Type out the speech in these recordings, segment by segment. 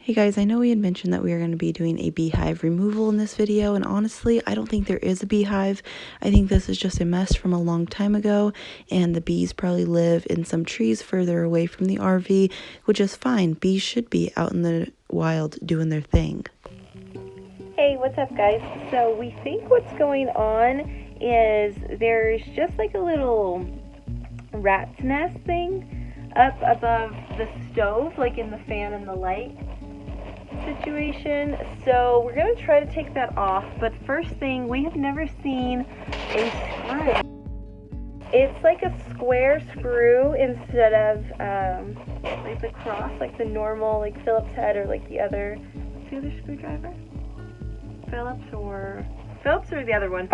Hey guys, I know we had mentioned that we are going to be doing a beehive removal in this video, and honestly, I don't think there is a beehive. I think this is just a mess from a long time ago, and the bees probably live in some trees further away from the RV, which is fine. Bees should be out in the wild doing their thing. Hey, what's up guys? So we think what's going on is there's just like a little rat's nest thing up above the stove, like in the fan and the light situation. So we're going to try to take that off, but first thing, we have never seen a screw. It's like a square screw instead of like the cross, like the normal like Phillips head, or like the other screwdriver? Phillips or the other one.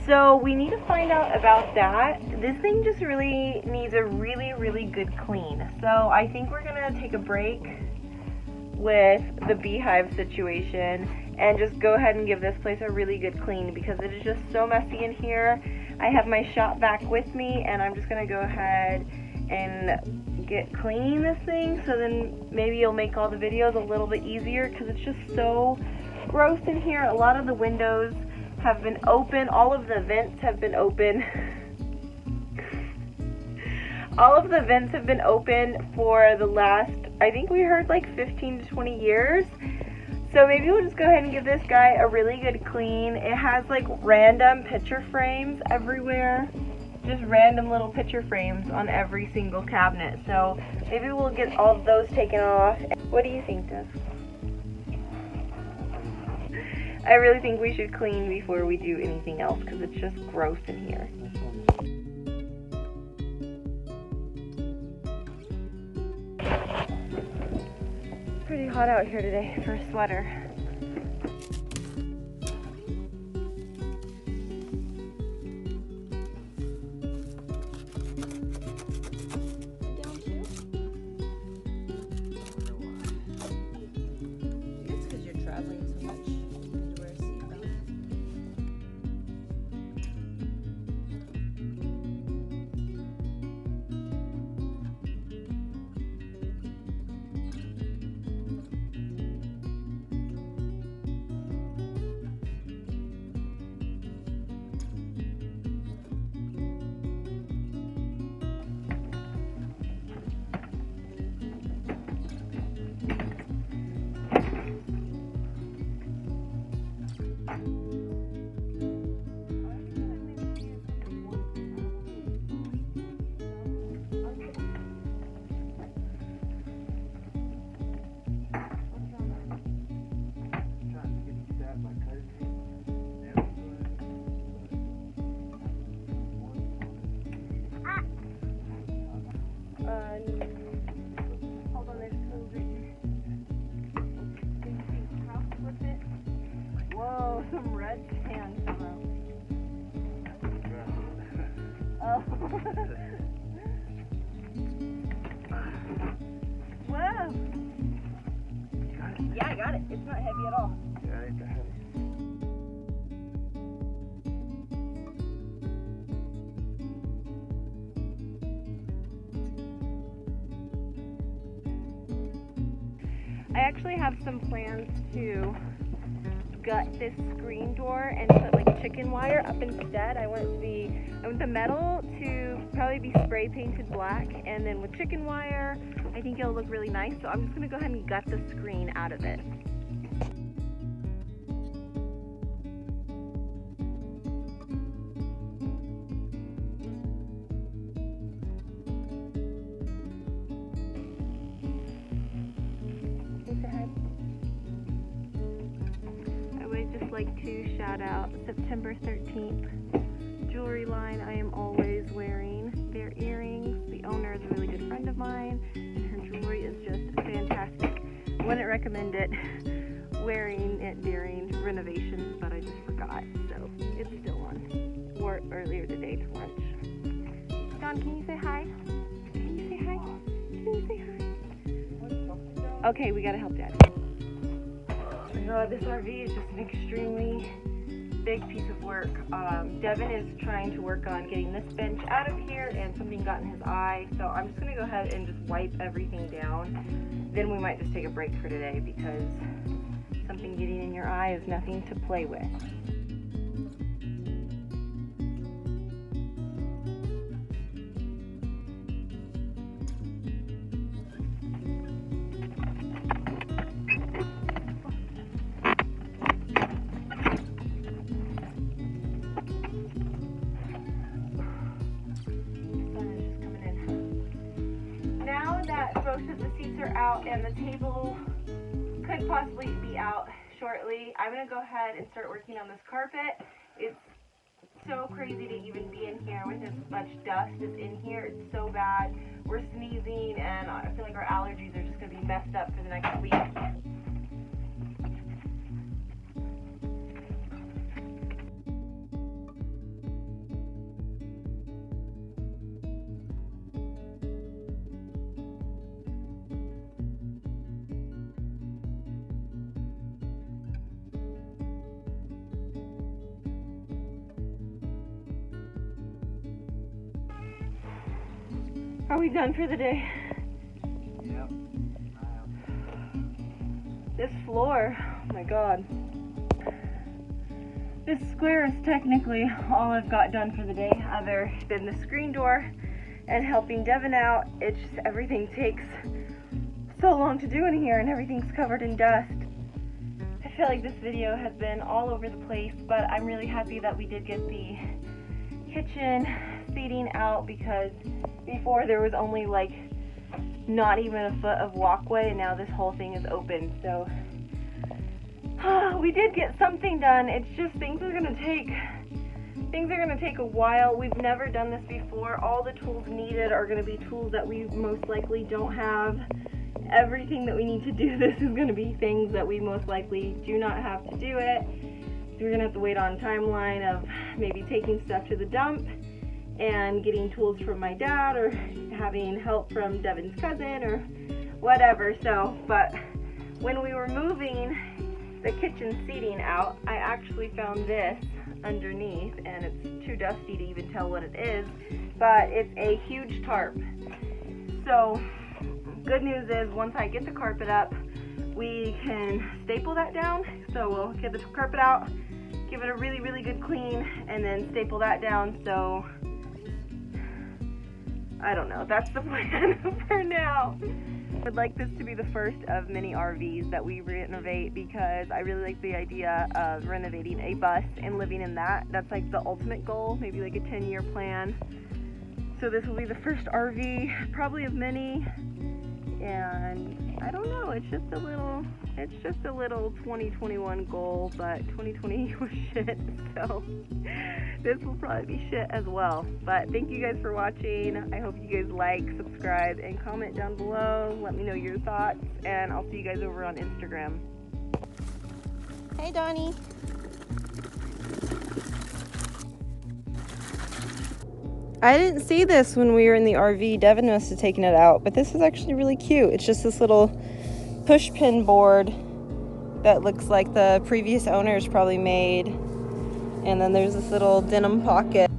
So we need to find out about that. This thing just really needs a really good clean. So I think we're gonna take a break with the beehive situation and just go ahead and give this place a really good clean, because it is just so messy in here. I have my shop vac with me, and I'm just gonna go ahead and get cleaning this thing, so then maybe it'll make all the videos a little bit easier, because it's just so gross in here. A lot of the windows have been open, all of the vents have been open. All of the vents have been open for the last, I think we heard like 15 to 20 years. So maybe we'll just go ahead and give this guy a really good clean. It has like random picture frames everywhere. Just random little picture frames on every single cabinet. So maybe we'll get all of those taken off. What do you think, Dev? I really think we should clean before we do anything else, because it's just gross in here. Pretty hot out here today for a sweater. It's because you're traveling so much. You wear a seatbelt. Hold on, there's clothes right here. Can you see how to flip it? Whoa, some red sand fell out. Oh. Whoa. You got it? Yeah, I got it. It's not heavy at all. Yeah, it's heavy. I actually have some plans to gut this screen door and put like chicken wire up instead. I want the metal to probably be spray painted black, and then with chicken wire, I think it'll look really nice. So I'm just gonna go ahead and gut the screen out of it. I would just like to shout out September 13th jewelry line I am always wearing. Their earrings. The owner is a really good friend of mine, and her jewelry is just fantastic. I wouldn't recommend it wearing it during renovations, but I just forgot, so it's still on. Wore it earlier today to lunch. Don, can you say hi? Can you say hi? Can you say hi? Okay, we gotta help Dad. Oh my god, this RV is just an extremely big piece of work. Devin is trying to work on getting this bench out of here, and something got in his eye, so I'm just going to go ahead and just wipe everything down then we might just take a break for today because something getting in your eye is nothing to play with. Most of the seats are out and the table could possibly be out shortly. I'm going to go ahead and start working on this carpet. It's so crazy to even be in here with as much dust as in here. It's so bad. We're sneezing and I feel like our allergies are just going to be messed up for the next week. Are we done for the day? Yep. This floor, oh my god. This square is technically all I've got done for the day, other than the screen door and helping Devin out. It's just everything takes so long to do in here and everything's covered in dust. I feel like this video has been all over the place, but I'm really happy that we did get the kitchen seating out because before there was only like not even a foot of walkway and now this whole thing is open. So we did get something done. It's just things are gonna take a while. We've never done this before. All the tools needed are gonna be tools that we most likely don't have. Everything that we need to do this is gonna be things that we most likely do not have to do it. So we're gonna have to wait on a timeline of maybe taking stuff to the dump and getting tools from my dad or having help from Devin's cousin or whatever. So, but when we were moving the kitchen seating out, I actually found this underneath and it's too dusty to even tell what it is, but it's a huge tarp. So good news is once I get the carpet up, we can staple that down. So we'll get the carpet out, give it a really, really good clean, and then staple that down. So I don't know, that's the plan for now. I would like this to be the first of many RVs that we renovate because I really like the idea of renovating a bus and living in that. That's like the ultimate goal, maybe like a 10-year plan. So this will be the first RV, probably of many, and I don't know, it's just a little 2021 goal, but 2020 was shit, so this will probably be shit as well. But thank you guys for watching. I hope you guys like, subscribe, and comment down below. Let me know your thoughts, and I'll see you guys over on Instagram. Hey, Donnie. I didn't see this when we were in the RV. Devin must have taken it out, but this is actually really cute. It's just this little push pin board that looks like the previous owners probably made. And then there's this little denim pocket.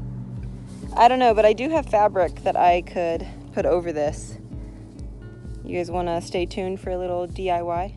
I don't know, but I do have fabric that I could put over this. You guys want to stay tuned for a little DIY?